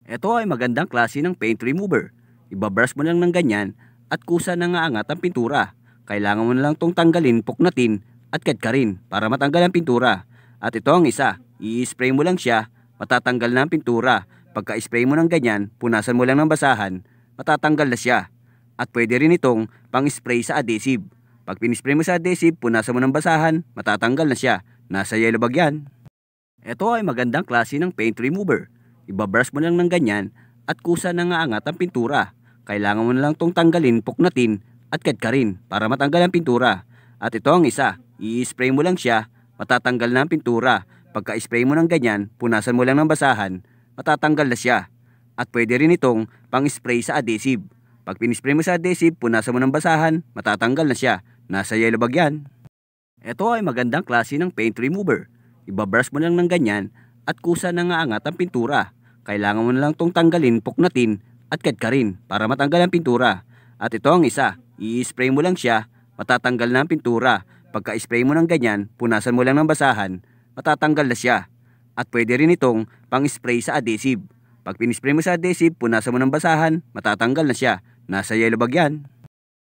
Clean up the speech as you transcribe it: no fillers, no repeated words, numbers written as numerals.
Ito ay magandang klase ng paint remover. Ibabrush mo lang ng ganyan at kusa na nga angat ang pintura. Kailangan mo na lang tong tanggalin, puknatin at kadkarin para matanggal ang pintura. At ito ang isa, i-spray mo lang siya, matatanggal na ang pintura. Pagka-spray mo ng ganyan, punasan mo lang ng basahan, matatanggal na siya. At pwede rin itong pang-spray sa adhesive. Pag pinispray mo sa adhesive, punasan mo ng basahan, matatanggal na siya. Nasa yellow bag yan. Ito ay magandang klase ng paint remover. Ibabrush mo lang ng ganyan at kusa na nga angat ang pintura. Kailangan mo na lang tong tanggalin, puknatin at kadkarin para matanggal ang pintura. At ito ang isa, i-spray mo lang siya, matatanggal na ang pintura. Pagka-spray mo ng ganyan, punasan mo lang ng basahan, matatanggal na siya. At pwede rin itong pang-spray sa adhesive. Pag pinispray mo sa adhesive, punasan mo ng basahan, matatanggal na siya. Nasa yellow bag yan. Ito ay magandang klase ng paint remover. Ibabrush mo lang ng ganyan at kusa na nga angat ang pintura. Kailangan mo na lang tong tanggalin, puknatin at kadkarin para matanggal ang pintura. At ito ang isa, i-spray mo lang siya, matatanggal na ang pintura. Pagka-spray mo ng ganyan, punasan mo lang ng basahan, matatanggal na siya. At pwede rin itong pang-spray sa adhesive. Pag pinispray mo sa adhesive, punasan mo ng basahan, matatanggal na siya. Nasa yellow bag yan.